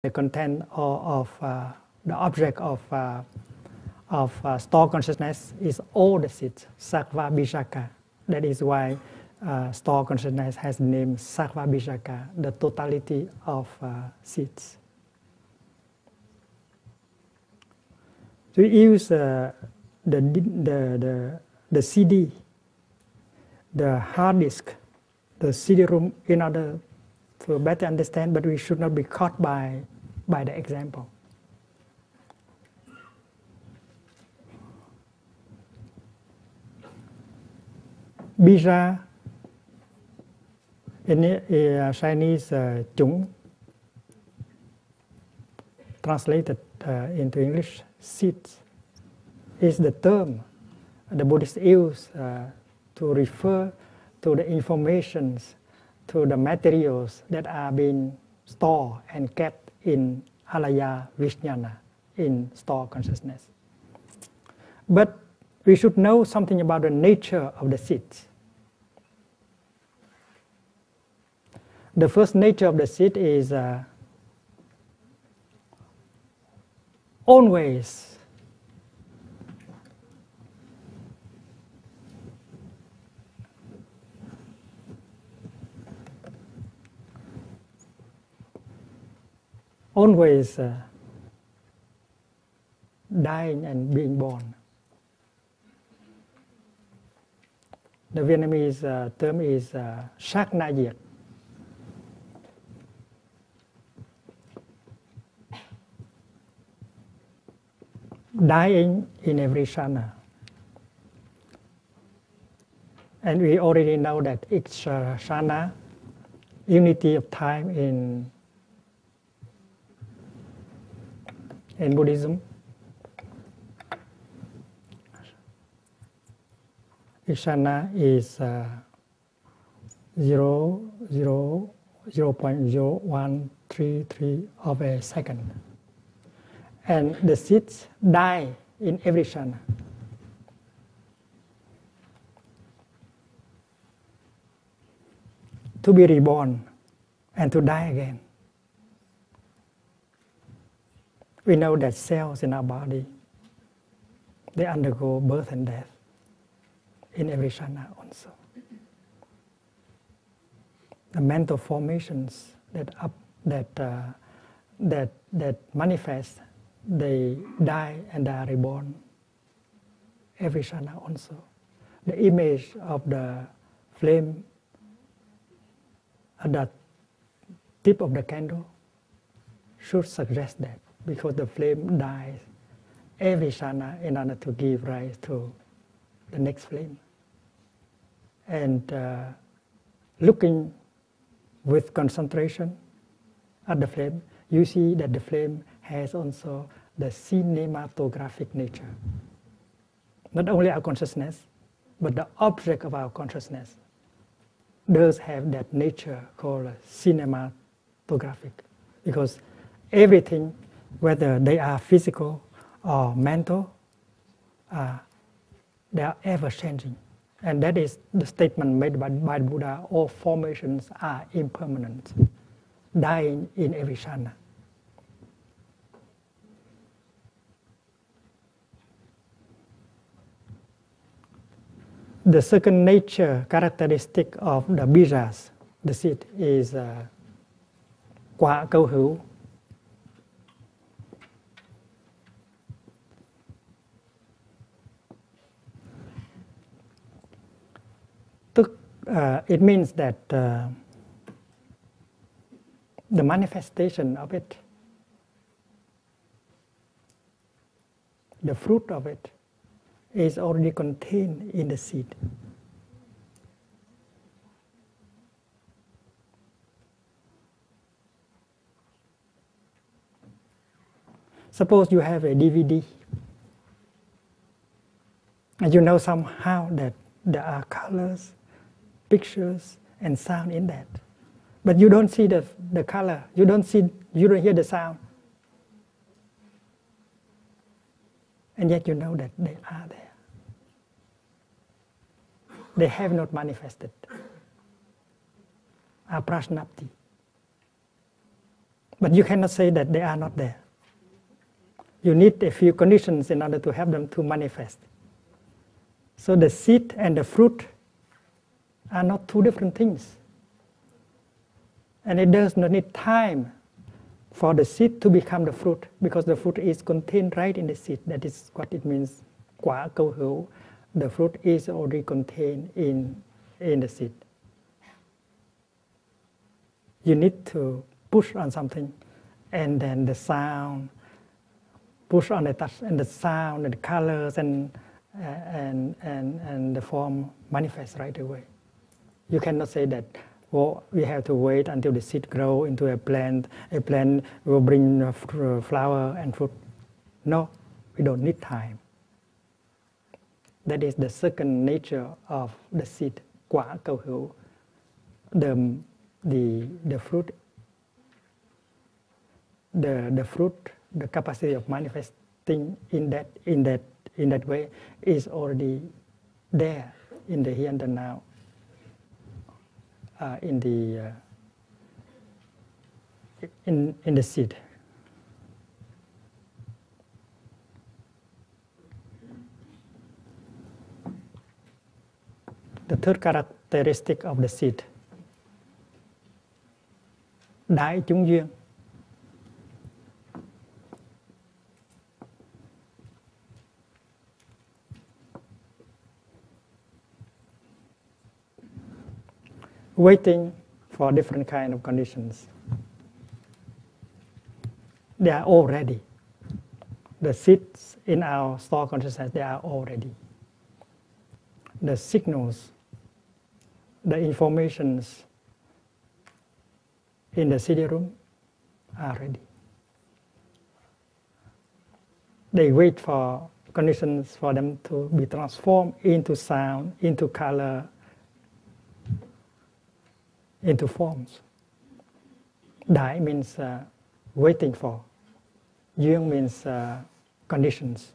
the content of the object of store consciousness is all the seeds, Sattva Bhijaka. That is why store consciousness has the name Sattva Bhijaka, the totality of seeds. So we use the CD, the hard disk, the CD-ROM in order to better understand, but we should not be caught by the example. Bija in Chinese, Chung, translated into English, seeds, is the term the Buddhists use to refer to the informations, to the materials that are being stored and kept in alaya vijnana, in store consciousness. But we should know something about the nature of the seeds. The first nature of the seed is always dying and being born. The Vietnamese term is sát na diệt. Dying in every shana. And we already know that each shana, unity of time in Buddhism, each shana is 0.0133 of a second. And the seeds die in every shana. To be reborn and to die again. We know that cells in our body, they undergo birth and death in every shana also. The mental formations that manifest, they die and they are reborn every shana also. The image of the flame at the tip of the candle should suggest that, because the flame dies every shana in order to give rise to the next flame. And looking with concentration at the flame, you see that the flame has also the cinematographic nature. Not only our consciousness, but the object of our consciousness does have that nature called cinematographic, because everything, whether they are physical or mental, they are ever changing. And that is the statement made by the Buddha: all formations are impermanent, dying in every shana. The second nature characteristic of the bijas, the seed, is quả câu hữu. It means that the manifestation of it, the fruit of it, is already contained in the seed. Suppose you have a DVD, and you know somehow that there are colors, pictures, and sound in that, but you don't see the color, you don't hear the sound, and yet you know that they are there. They have not manifested. Aprasnapti. But you cannot say that they are not there. You need a few conditions in order to help them to manifest. So the seed and the fruit are not two different things. And it does not need time for the seed to become the fruit, because the fruit is contained right in the seed. That is what it means. Quả câu hữu. The fruit is already contained in the seed. You need to push on something, and then the sound, push on the touch, and the sound, and the colors, and the form manifest right away. You cannot say that, well, we have to wait until the seed grow into a plant will bring flower and fruit. No, we don't need time. That is the second nature of the seed, quả câu hữu. The fruit, the fruit, the capacity of manifesting in that way is already there in the here and the now, in the seed. The third characteristic of the seed, đại chúng duyên. Waiting for different kind of conditions. They are all ready. The seeds in our store consciousness, they are all ready. The signals, the informations in the CD room are ready. They wait for conditions for them to be transformed into sound, into color, into forms. Đại means waiting for. Duyên means conditions.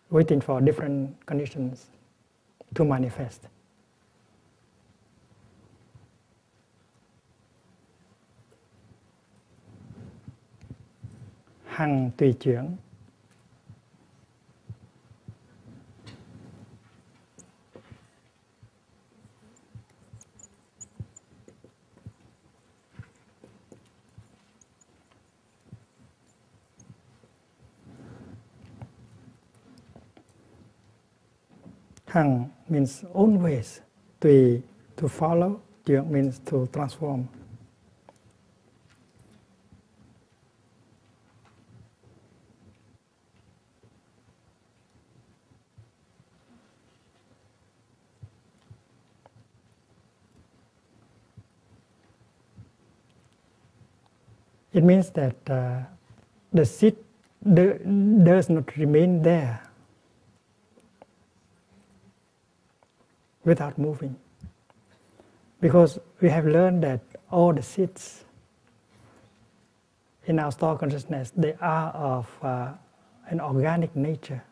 Waiting for different conditions to manifest. Hằng tùy chuyển. Hằng means always, tùy to follow, chuyển means to transform. It means that the seed does not remain there without moving. Because we have learned that all the seeds in our store consciousness, they are of an organic nature.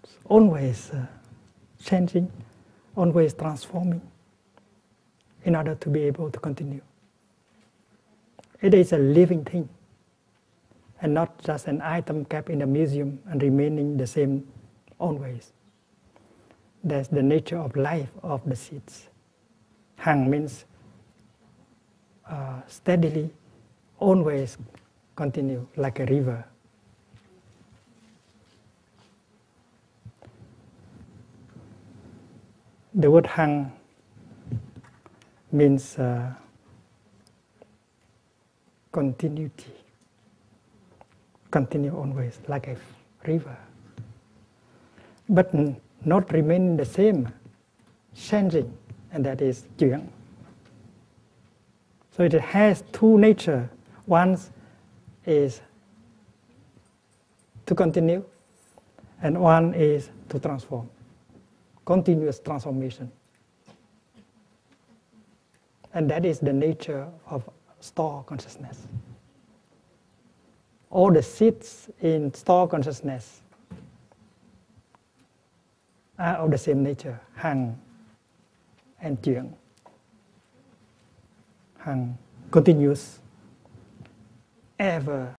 It's always changing, always transforming in order to be able to continue. It is a living thing and not just an item kept in a museum and remaining the same always. That's the nature of life of the seeds. Hằng means steadily, always continue like a river. The word hằng means continuity. Continue always like a river. But not remain the same, changing, and that is chuyển. So it has two natures. One is to continue, and one is to transform. Continuous transformation. And that is the nature of store consciousness. All the seeds in store consciousness are of the same nature, hằng and chuyển. Hằng, continuous ever